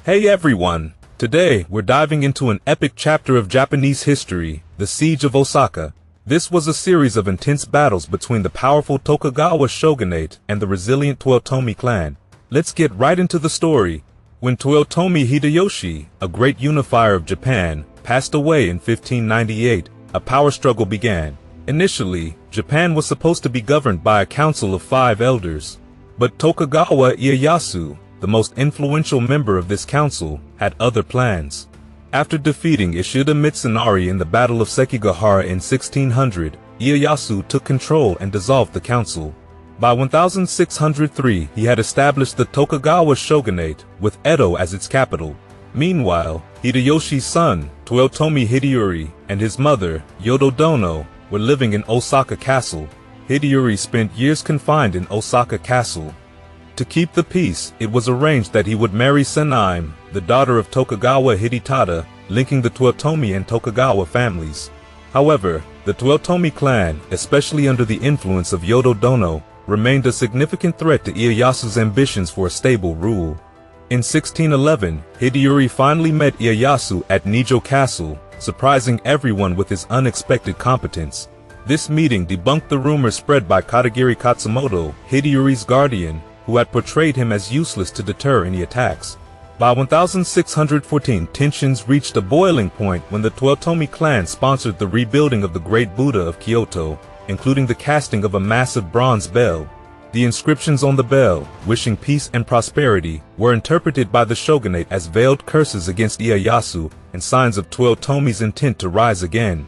Hey everyone! Today, we're diving into an epic chapter of Japanese history, the Siege of Osaka. This was a series of intense battles between the powerful Tokugawa Shogunate and the resilient Toyotomi clan. Let's get right into the story. When Toyotomi Hideyoshi, a great unifier of Japan, passed away in 1598, a power struggle began. Initially, Japan was supposed to be governed by a council of 5 elders. But Tokugawa Ieyasu, the most influential member of this council, had other plans. After defeating Ishida Mitsunari in the Battle of Sekigahara in 1600, Ieyasu took control and dissolved the council. By 1603, he had established the Tokugawa Shogunate, with Edo as its capital. Meanwhile, Hideyoshi's son, Toyotomi Hideyori, and his mother, Yododono, were living in Osaka Castle. Hideyori spent years confined in Osaka Castle. To keep the peace, it was arranged that he would marry Senaime, the daughter of Tokugawa Hidetada, linking the Toyotomi and Tokugawa families. However, the Toyotomi clan, especially under the influence of Yododono, remained a significant threat to Ieyasu's ambitions for a stable rule. In 1611, Hideyori finally met Ieyasu at Nijo Castle, surprising everyone with his unexpected competence. This meeting debunked the rumors spread by Katagiri Katsumoto, Hideyori's guardian, who had portrayed him as useless to deter any attacks. By 1614, tensions reached a boiling point when the Toyotomi clan sponsored the rebuilding of the Great Buddha of Kyoto, including the casting of a massive bronze bell. The inscriptions on the bell, wishing peace and prosperity, were interpreted by the shogunate as veiled curses against Ieyasu and signs of Toyotomi's intent to rise again.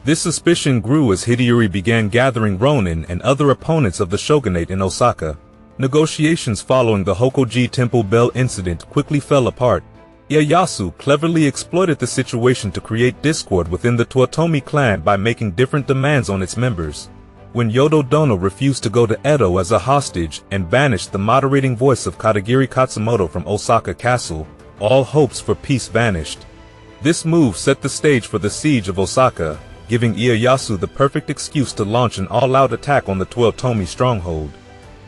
This suspicion grew as Hideyori began gathering ronin and other opponents of the shogunate in Osaka. Negotiations following the Hokoji Temple Bell incident quickly fell apart. Ieyasu cleverly exploited the situation to create discord within the Toyotomi clan by making different demands on its members. When Yododono refused to go to Edo as a hostage and banished the moderating voice of Katagiri Katsumoto from Osaka Castle, all hopes for peace vanished. This move set the stage for the Siege of Osaka, giving Ieyasu the perfect excuse to launch an all-out attack on the Toyotomi stronghold.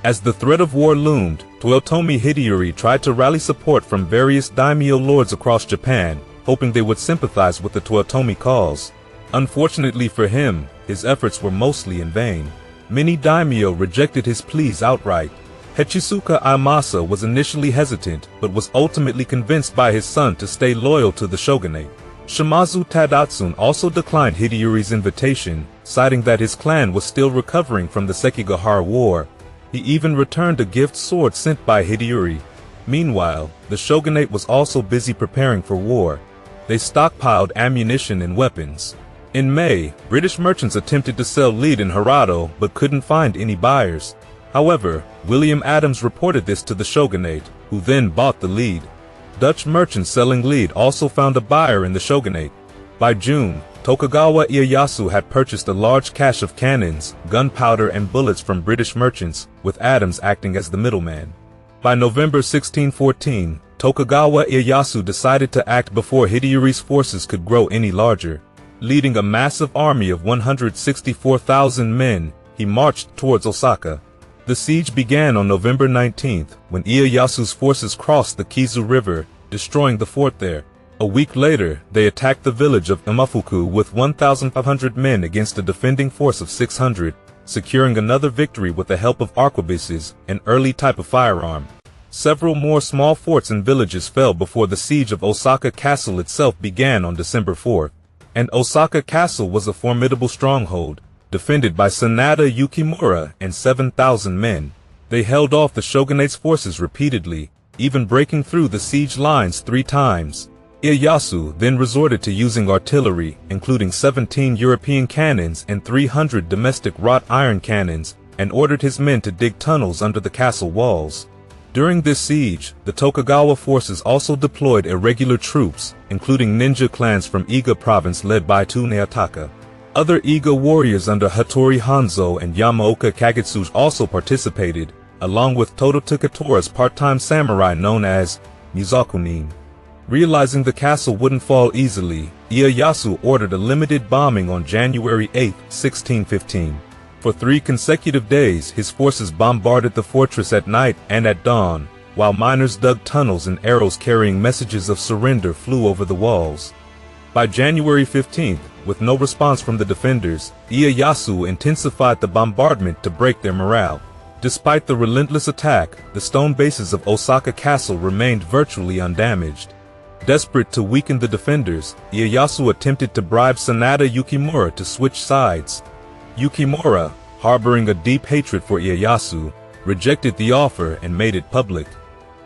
As the threat of war loomed, Toyotomi Hideyori tried to rally support from various daimyo lords across Japan, hoping they would sympathize with the Toyotomi cause. Unfortunately for him, his efforts were mostly in vain. Many daimyo rejected his pleas outright. Hechisuka Aimasa was initially hesitant, but was ultimately convinced by his son to stay loyal to the shogunate. Shimazu Tadatsun also declined Hideyori's invitation, citing that his clan was still recovering from the Sekigahara War. He even returned a gift sword sent by Hideyori. Meanwhile, the shogunate was also busy preparing for war. They stockpiled ammunition and weapons. In May, British merchants attempted to sell lead in Hirado but couldn't find any buyers. However, William Adams reported this to the shogunate, who then bought the lead. Dutch merchants selling lead also found a buyer in the shogunate. By June, Tokugawa Ieyasu had purchased a large cache of cannons, gunpowder and bullets from British merchants, with Adams acting as the middleman. By November 1614, Tokugawa Ieyasu decided to act before Hideyori's forces could grow any larger. Leading a massive army of 164,000 men, he marched towards Osaka. The siege began on November 19th, when Ieyasu's forces crossed the Kizu River, destroying the fort there. A week later, they attacked the village of Imafuku with 1,500 men against a defending force of 600, securing another victory with the help of arquebuses, an early type of firearm. Several more small forts and villages fell before the siege of Osaka Castle itself began on December 4th. And Osaka Castle was a formidable stronghold, defended by Sanada Yukimura and 7,000 men. They held off the shogunate's forces repeatedly, even breaking through the siege lines 3 times. Ieyasu then resorted to using artillery, including 17 European cannons and 300 domestic wrought iron cannons, and ordered his men to dig tunnels under the castle walls. During this siege, the Tokugawa forces also deployed irregular troops, including ninja clans from Iga province led by Tsuneataka. Other Iga warriors under Hattori Hanzo and Yamaoka Kagetsuji also participated, along with Todo Takatora's part-time samurai known as Mizakunin. Realizing the castle wouldn't fall easily, Ieyasu ordered a limited bombing on January 8, 1615. For 3 consecutive days, his forces bombarded the fortress at night and at dawn, while miners dug tunnels and arrows carrying messages of surrender flew over the walls. By January 15th, with no response from the defenders, Ieyasu intensified the bombardment to break their morale. Despite the relentless attack, the stone bases of Osaka Castle remained virtually undamaged. Desperate to weaken the defenders, Ieyasu attempted to bribe Sanada Yukimura to switch sides. Yukimura, harboring a deep hatred for Ieyasu, rejected the offer and made it public.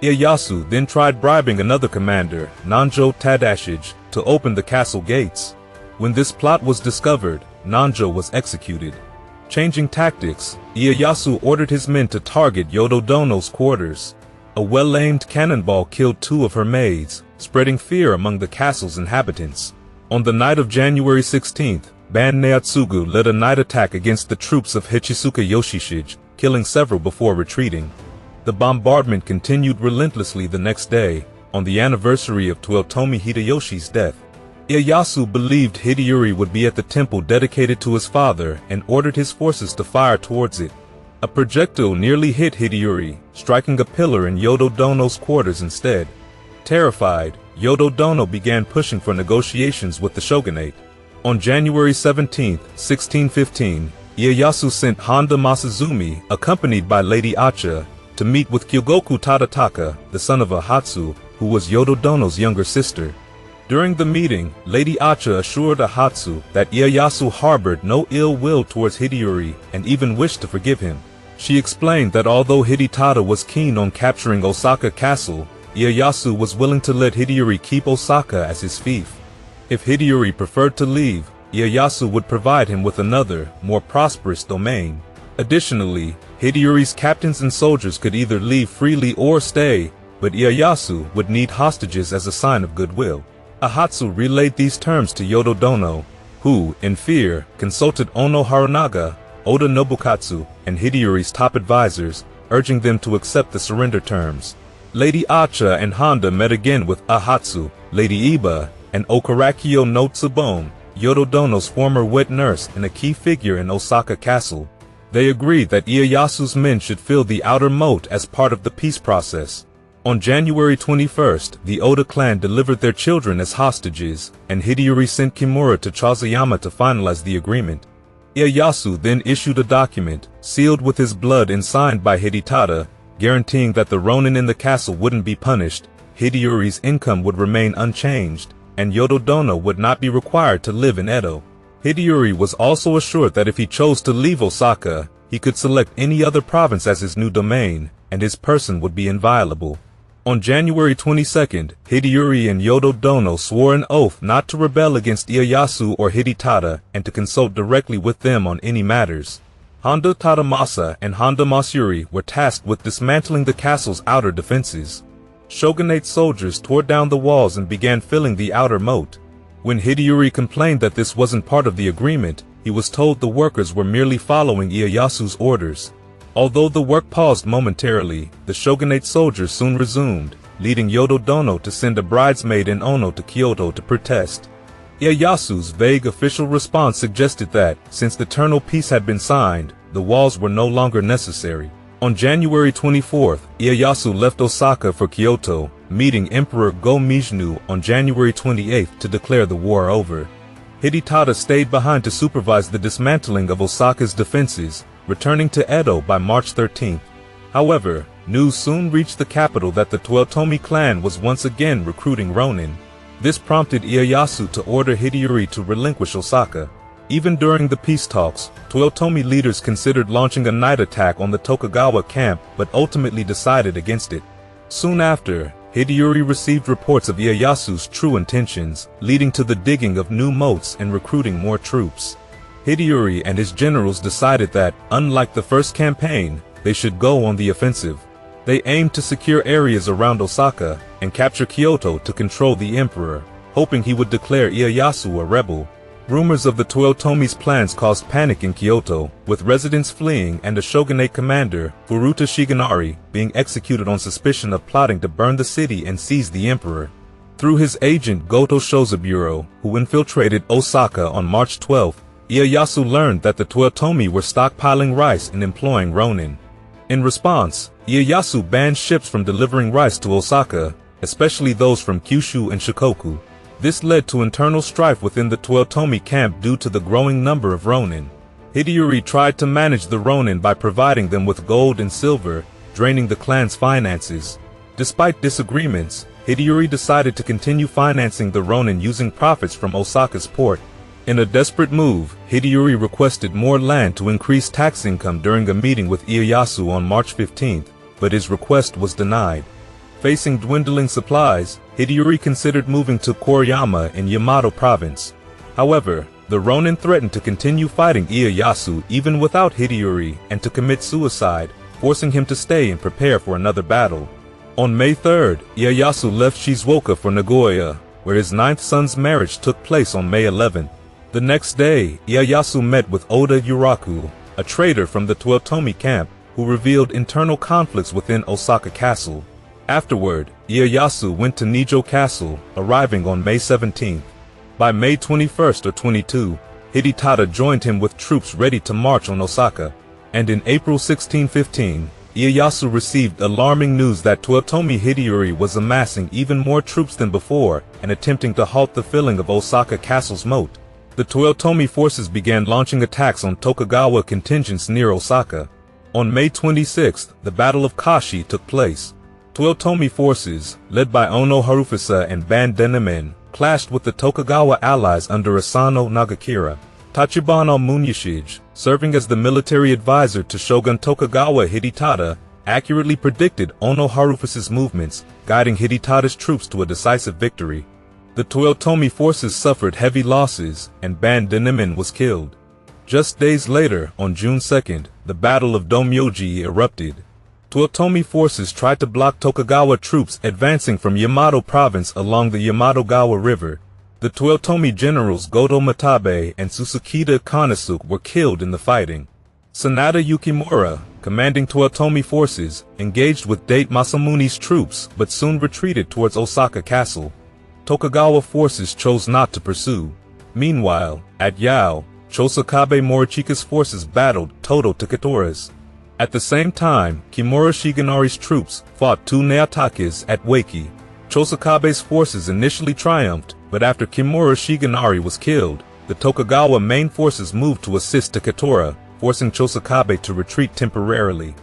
Ieyasu then tried bribing another commander, Nanjo Tadashige, to open the castle gates. When this plot was discovered, Nanjo was executed. Changing tactics, Ieyasu ordered his men to target Yododono's quarters. A well-aimed cannonball killed 2 of her maids, spreading fear among the castle's inhabitants. On the night of January 16th, Ban Neatsugu led a night attack against the troops of Hichisuka Yoshishige, killing several before retreating. The bombardment continued relentlessly the next day, on the anniversary of Toyotomi Hideyoshi's death. Ieyasu believed Hideyori would be at the temple dedicated to his father and ordered his forces to fire towards it. A projectile nearly hit Hideyori, striking a pillar in Yododono's quarters instead. Terrified, Yododono began pushing for negotiations with the shogunate. On January 17, 1615, Ieyasu sent Honda Masazumi, accompanied by Lady Acha, to meet with Kyogoku Tadataka, the son of Ahatsu, who was Yododono's younger sister. During the meeting, Lady Acha assured Ahatsu that Ieyasu harbored no ill will towards Hideyori and even wished to forgive him. She explained that although Hidetada was keen on capturing Osaka Castle, Ieyasu was willing to let Hideyori keep Osaka as his fief. If Hideyori preferred to leave, Ieyasu would provide him with another, more prosperous domain. Additionally, Hideyori's captains and soldiers could either leave freely or stay, but Ieyasu would need hostages as a sign of goodwill. Ahatsu relayed these terms to Yododono, who, in fear, consulted Ono Harunaga, Oda Nobukatsu, and Hideyori's top advisors, urging them to accept the surrender terms. Lady Acha and Honda met again with Ahatsu, Lady Iba, and Okarakyo no Tsubone, Yododono's former wet nurse and a key figure in Osaka Castle. They agreed that Ieyasu's men should fill the outer moat as part of the peace process. On January 21st, the Oda clan delivered their children as hostages, and Hideyori sent Kimura to Chazayama to finalize the agreement. Ieyasu then issued a document, sealed with his blood and signed by Hidetada, guaranteeing that the Ronin in the castle wouldn't be punished, Hideyori's income would remain unchanged, and Yododono would not be required to live in Edo. Hideyori was also assured that if he chose to leave Osaka, he could select any other province as his new domain, and his person would be inviolable. On January 22nd, Hideyori and Yododono swore an oath not to rebel against Ieyasu or Hidetada and to consult directly with them on any matters. Honda Tadamasa and Honda Masuri were tasked with dismantling the castle's outer defenses. Shogunate soldiers tore down the walls and began filling the outer moat. When Hideyori complained that this wasn't part of the agreement, he was told the workers were merely following Ieyasu's orders. Although the work paused momentarily, the shogunate soldiers soon resumed, leading Yododono to send a bridesmaid and Ono to Kyoto to protest. Ieyasu's vague official response suggested that, since the eternal peace had been signed, the walls were no longer necessary. On January 24th, Ieyasu left Osaka for Kyoto, meeting Emperor Go-Mizunoo on January 28th to declare the war over. Hidetada stayed behind to supervise the dismantling of Osaka's defenses, returning to Edo by March 13th. However, news soon reached the capital that the Toyotomi clan was once again recruiting Ronin. This prompted Ieyasu to order Hideyori to relinquish Osaka. Even during the peace talks, Toyotomi leaders considered launching a night attack on the Tokugawa camp but ultimately decided against it. Soon after, Hideyori received reports of Ieyasu's true intentions, leading to the digging of new moats and recruiting more troops. Hideyori and his generals decided that, unlike the first campaign, they should go on the offensive. They aimed to secure areas around Osaka and capture Kyoto to control the emperor, hoping he would declare Ieyasu a rebel. Rumors of the Toyotomi's plans caused panic in Kyoto, with residents fleeing and a shogunate commander, Furuta Shigenari, being executed on suspicion of plotting to burn the city and seize the emperor. Through his agent Goto Shozaburo, who infiltrated Osaka on March 12th, Ieyasu learned that the Toyotomi were stockpiling rice and employing Ronin. In response, Ieyasu banned ships from delivering rice to Osaka, especially those from Kyushu and Shikoku. This led to internal strife within the Toyotomi camp due to the growing number of ronin. Hideyori tried to manage the ronin by providing them with gold and silver, draining the clan's finances. Despite disagreements, Hideyori decided to continue financing the ronin using profits from Osaka's port. In a desperate move, Hideyori requested more land to increase tax income during a meeting with Ieyasu on March 15, but his request was denied. Facing dwindling supplies, Hideyori considered moving to Koriyama in Yamato province. However, the ronin threatened to continue fighting Ieyasu even without Hideyori and to commit suicide, forcing him to stay and prepare for another battle. On May 3, Ieyasu left Shizuoka for Nagoya, where his ninth son's marriage took place on May 11. The next day, Ieyasu met with Oda Yuraku, a trader from the Toyotomi camp, who revealed internal conflicts within Osaka Castle. Afterward, Ieyasu went to Nijo Castle, arriving on May 17. By May 21 or 22, Hidetada joined him with troops ready to march on Osaka, and in April 1615, Ieyasu received alarming news that Toyotomi Hideyori was amassing even more troops than before and attempting to halt the filling of Osaka Castle's moat. The Toyotomi forces began launching attacks on Tokugawa contingents near Osaka. On May 26, the Battle of Kashi took place. Toyotomi forces, led by Ono Harufusa and Ban Denemen, clashed with the Tokugawa allies under Asano Nagakira. Tachibana Munyashige, serving as the military advisor to Shogun Tokugawa Hidetada, accurately predicted Ono Harufusa's movements, guiding Hidetada's troops to a decisive victory. The Toyotomi forces suffered heavy losses, and Ban Denemen was killed. Just days later, on June 2nd, the Battle of Domyoji erupted. Toyotomi forces tried to block Tokugawa troops advancing from Yamato province along the Yamato-gawa River. The Toyotomi generals Goto Matabe and Susukida Konosuke were killed in the fighting. Sanada Yukimura, commanding Toyotomi forces, engaged with Date Masamune's troops but soon retreated towards Osaka Castle. Tokugawa forces chose not to pursue. Meanwhile, at Yao, Chosakabe Morichika's forces battled Todo Takatora's. At the same time, Kimura Shigenari's troops fought two Neotakes at Waiki. Chosakabe's forces initially triumphed, but after Kimura Shigenari was killed, the Tokugawa main forces moved to assist Takatora, forcing Chosakabe to retreat temporarily.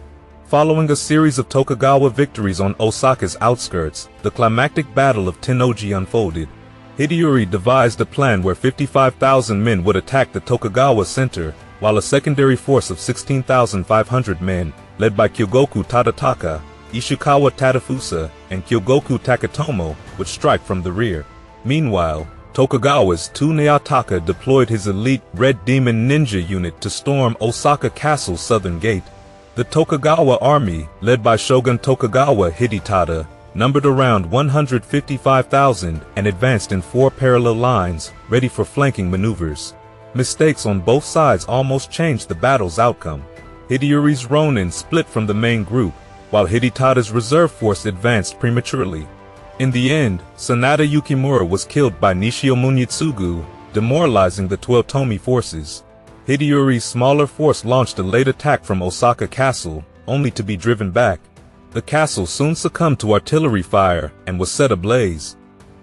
Following a series of Tokugawa victories on Osaka's outskirts, the climactic Battle of Tennoji unfolded. Hideyori devised a plan where 55,000 men would attack the Tokugawa center, while a secondary force of 16,500 men, led by Kyogoku Tadataka, Ishikawa Tadafusa, and Kyogoku Takatomo, would strike from the rear. Meanwhile, Tokugawa's two Neotaka deployed his elite Red Demon Ninja unit to storm Osaka Castle's southern gate. The Tokugawa army, led by Shogun Tokugawa Hidetada, numbered around 155,000 and advanced in 4 parallel lines, ready for flanking maneuvers. Mistakes on both sides almost changed the battle's outcome. Hideyori's Ronin split from the main group, while Hidetada's reserve force advanced prematurely. In the end, Sanada Yukimura was killed by Nishio Munyitsugu, demoralizing the Toyotomi forces. Hideyori's smaller force launched a late attack from Osaka Castle, only to be driven back. The castle soon succumbed to artillery fire and was set ablaze.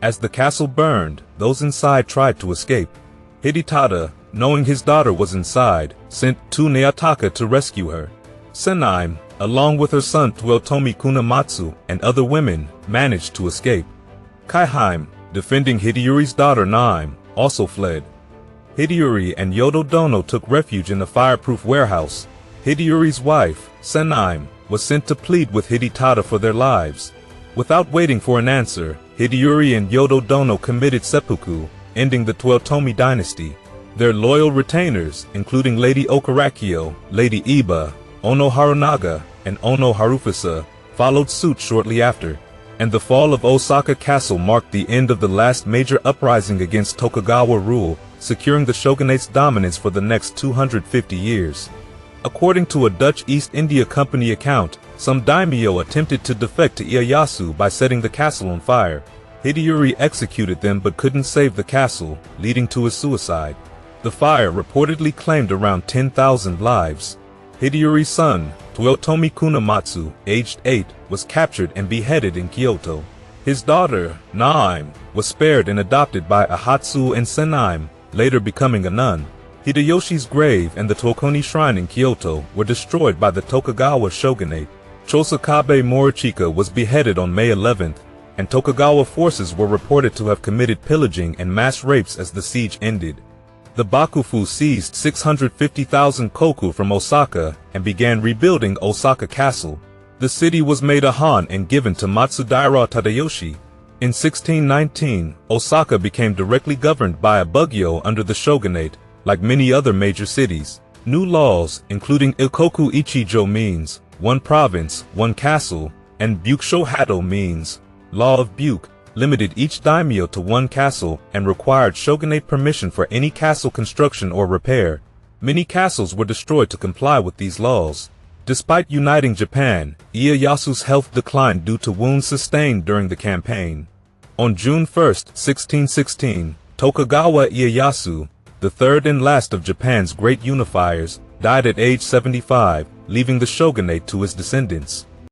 As the castle burned, those inside tried to escape. Hidetada, knowing his daughter was inside, sent two Neotaka to rescue her. Senaim, along with her son Toyotomi Kunamatsu and other women, managed to escape. Kaiheim, defending Hideyori's daughter Naim, also fled. Hideyori and Yodo Dono took refuge in a fireproof warehouse. Hideyori's wife, Senaim, was sent to plead with Hidetada for their lives. Without waiting for an answer, Hideyori and Yodo Dono committed seppuku, ending the Toyotomi dynasty. Their loyal retainers, including Lady Okarakyo, Lady Iba, Ono Harunaga, and Ono Harufusa, followed suit shortly after, and the fall of Osaka Castle marked the end of the last major uprising against Tokugawa rule, securing the shogunate's dominance for the next 250 years. According to a Dutch East India Company account, some daimyo attempted to defect to Ieyasu by setting the castle on fire. Hideyori executed them but couldn't save the castle, leading to his suicide. The fire reportedly claimed around 10,000 lives. Hideyori's son, Toyotomi Kunamatsu, aged 8, was captured and beheaded in Kyoto. His daughter, Naime, was spared and adopted by Ahatsu and Senaime, later becoming a nun. Hideyoshi's grave and the Tokoni Shrine in Kyoto were destroyed by the Tokugawa Shogunate. Chosakabe Morichika was beheaded on May 11th, and Tokugawa forces were reported to have committed pillaging and mass rapes as the siege ended. The Bakufu seized 650,000 koku from Osaka and began rebuilding Osaka Castle. The city was made a han and given to Matsudaira Tadayoshi. In 1619, Osaka became directly governed by a bugyo under the shogunate, like many other major cities. New laws, including Ikoku Ichijo means, one province, one castle, and Byukusho Hado means, law of Buke, limited each daimyo to one castle and required shogunate permission for any castle construction or repair. Many castles were destroyed to comply with these laws. Despite uniting Japan, Ieyasu's health declined due to wounds sustained during the campaign. On June 1, 1616, Tokugawa Ieyasu, the third and last of Japan's great unifiers, died at age 75, leaving the shogunate to his descendants.